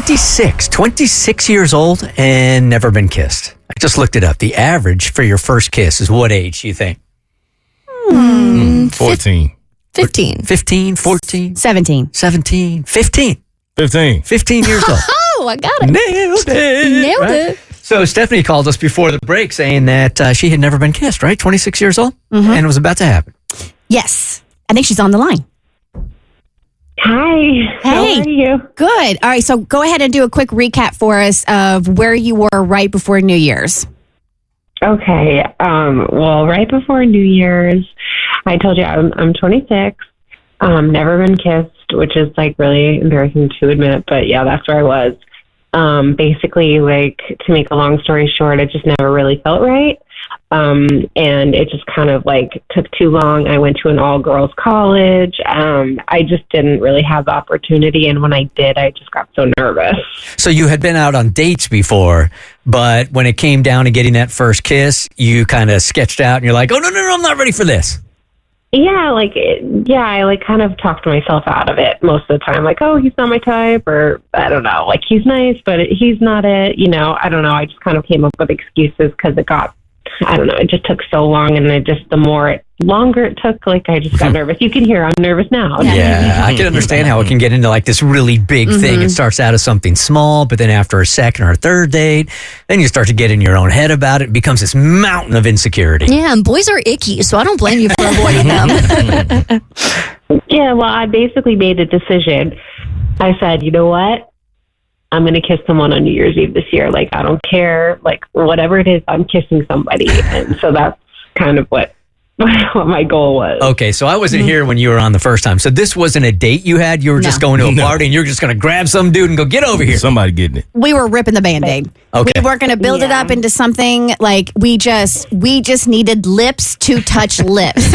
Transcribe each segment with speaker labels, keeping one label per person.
Speaker 1: 26 years old and never been kissed. I just looked it up. The average for your first kiss is what age, you think?
Speaker 2: 14.
Speaker 3: 15.
Speaker 1: 15, 14,
Speaker 3: 17.
Speaker 1: 17, 15.
Speaker 2: 15.
Speaker 1: 15 years old.
Speaker 3: Oh, I got it.
Speaker 1: Nailed it.
Speaker 3: Nailed
Speaker 1: right?
Speaker 3: it.
Speaker 1: So Stephanie called us before the break saying that she had never been kissed, right? 26 years old?
Speaker 3: Mm-hmm.
Speaker 1: And it was about to happen.
Speaker 3: Yes. I think she's on the line.
Speaker 4: Hi. How are you?
Speaker 3: Good. All right. So go ahead and do a quick recap for us of where you were right before New Year's.
Speaker 4: Okay. Well, right before New Year's, I told you I'm 26. Never been kissed, which is like really embarrassing to admit, but yeah, that's where I was. Basically, like, to make a long story short, it just never really felt right. And it just kind of like took too long. I went to an all-girls college. I just didn't really have the opportunity. And when I did, I just got so nervous.
Speaker 1: So you had been out on dates before, but when it came down to getting that first kiss, you kind of sketched out and you're like, oh, no, I'm not ready for this.
Speaker 4: Yeah, I like kind of talked myself out of it most of the time. Like, oh, he's not my type, or I don't know, like he's nice, but he's not it. You know, I don't know. I just kind of came up with excuses because it just took so long, and the longer it took, like I just got nervous. You can hear I'm nervous now.
Speaker 1: Yeah, I can understand how it can get into like this really big thing. It starts out as something small, but then after a second or a third date, then you start to get in your own head about it. It becomes this mountain of insecurity.
Speaker 5: Yeah, and boys are icky, so I don't blame you for avoiding them.
Speaker 4: Yeah, well, I basically made a decision. I said, you know what? I'm going to kiss someone on New Year's Eve this year. Like, I don't care. Like, whatever it is, I'm kissing somebody. And so that's kind of what my goal was.
Speaker 1: Okay, so I wasn't here when you were on the first time. So this wasn't a date you had? You were just going to a party and you were just going to grab some dude and go, get over here.
Speaker 2: Somebody getting it.
Speaker 3: We were ripping the Band-Aid.
Speaker 1: Okay.
Speaker 3: We weren't going to build it up into something like we just needed lips to touch lips.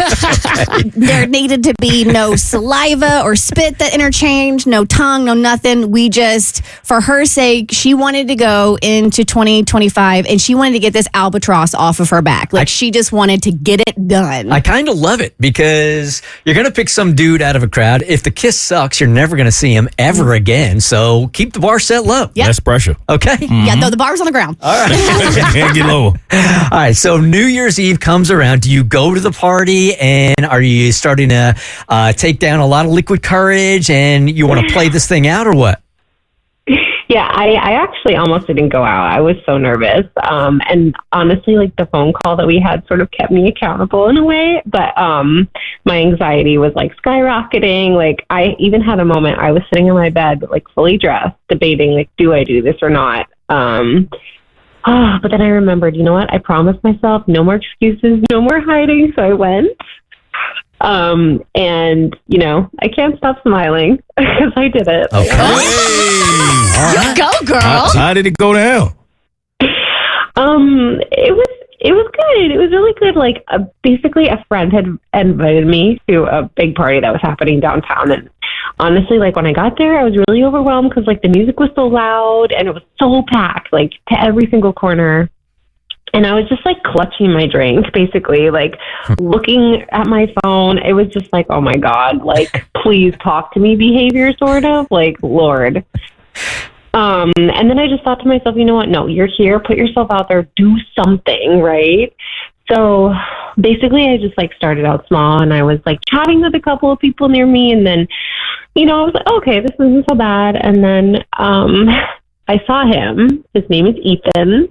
Speaker 3: There needed to be no saliva or spit that interchanged, no tongue, no nothing. We just, for her sake, she wanted to go into 2025 and she wanted to get this albatross off of her back. Like she just wanted to get it done.
Speaker 1: I kind of love it because you're going to pick some dude out of a crowd. If the kiss sucks, you're never going to see him ever again. So keep the bar set low.
Speaker 3: Yep.
Speaker 2: That's pressure.
Speaker 1: Okay.
Speaker 3: Yeah, no, the bar's on the ground.
Speaker 1: All right.
Speaker 2: Can't get lower.
Speaker 1: All right. So New Year's Eve comes around. Do you go to the party and are you starting to take down a lot of liquid courage and you want to play this thing out or what?
Speaker 4: Yeah, I actually almost didn't go out. I was so nervous. And honestly, like the phone call that we had sort of kept me accountable in a way. But my anxiety was like skyrocketing. Like I even had a moment, I was sitting in my bed, like fully dressed, debating like, do I do this or not? But then I remembered, you know what? I promised myself no more excuses, no more hiding. So I went. And you know, I can't stop smiling because I did it.
Speaker 1: Okay.
Speaker 5: You go, girl.
Speaker 2: How did it go down?
Speaker 4: It was good. It was really good. Like basically a friend had invited me to a big party that was happening downtown. And honestly, like when I got there, I was really overwhelmed because like the music was so loud and it was so packed, like to every single corner. And I was just like clutching my drink, basically, like looking at my phone. It was just like, oh my God, like, please talk to me behavior, sort of, like, Lord. And then I just thought to myself, you know what? No, you're here. Put yourself out there. Do something, right? So basically, I just like started out small and I was like chatting with a couple of people near me. And then, you know, I was like, okay, this isn't so bad. And then I saw him. His name is Ethan.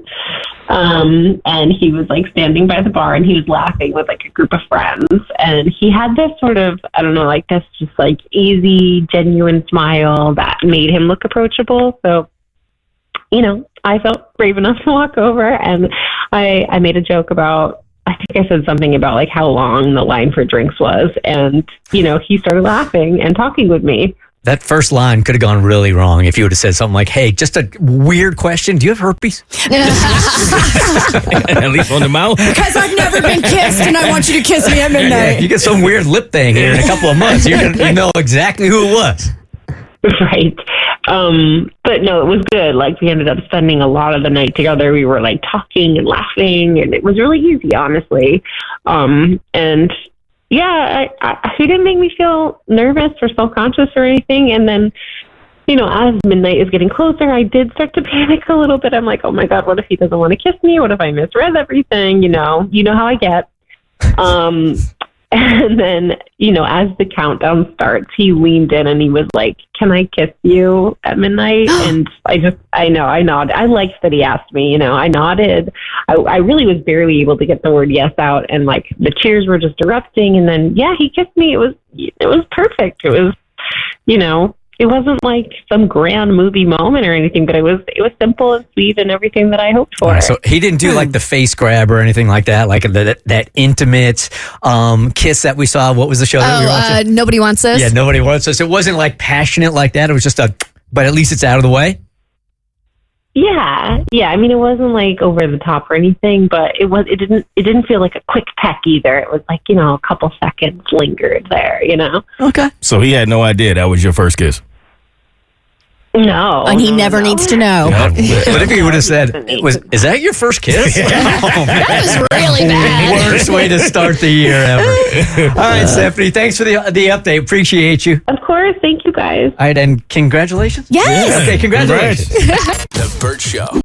Speaker 4: And he was like standing by the bar and he was laughing with like a group of friends. And he had this sort of, I don't know, like this just like easy, genuine smile that made him look approachable. So, you know, I felt brave enough to walk over and I made a joke about, I think I said something about like how long the line for drinks was. And, you know, he started laughing and talking with me.
Speaker 1: That first line could have gone really wrong if you would have said something like, hey, just a weird question. Do you have herpes?
Speaker 2: At least on the mouth.
Speaker 3: Because I've never been kissed and I want you to kiss me at midnight.
Speaker 1: Yeah, if you get some weird lip thing here in a couple of months, you know exactly who it was.
Speaker 4: Right. But no, it was good. Like we ended up spending a lot of the night together. We were like talking and laughing and it was really easy, honestly. And yeah, he didn't make me feel nervous or self-conscious or anything. And then as midnight is getting closer, I did start to panic a little bit. I'm like, oh my God, what if he doesn't want to kiss me? What if I misread everything? You know how I get. And then, as the countdown starts, he leaned in and he was like, can I kiss you at midnight? And I nodded. I liked that he asked me, I nodded. I really was barely able to get the word yes out, and like the tears were just erupting. And then, he kissed me. It was perfect. It was, it wasn't like some grand movie moment or anything, but it was simple and sweet and everything that I hoped for.
Speaker 1: So he didn't do like the face grab or anything like that, like that intimate kiss that we saw. What was the show that we were watching?
Speaker 5: Nobody Wants This.
Speaker 1: Yeah, Nobody Wants This. It wasn't like passionate like that. It was just but at least it's out of the way.
Speaker 4: Yeah. I mean, it wasn't like over the top or anything, but it didn't feel like a quick peck either. It was like, a couple seconds lingered there,
Speaker 1: Okay.
Speaker 2: So he had no idea that was your first kiss.
Speaker 4: No.
Speaker 5: And he never needs to know.
Speaker 1: What if he would have said, is that your first kiss? Oh, man.
Speaker 5: That was really bad.
Speaker 1: Worst way to start the year ever. All right, Stephanie, thanks for the update. Appreciate you.
Speaker 4: Of course. Thank you, guys.
Speaker 1: All right, and congratulations.
Speaker 5: Yes.
Speaker 1: Okay, congratulations.
Speaker 6: The Bert Show.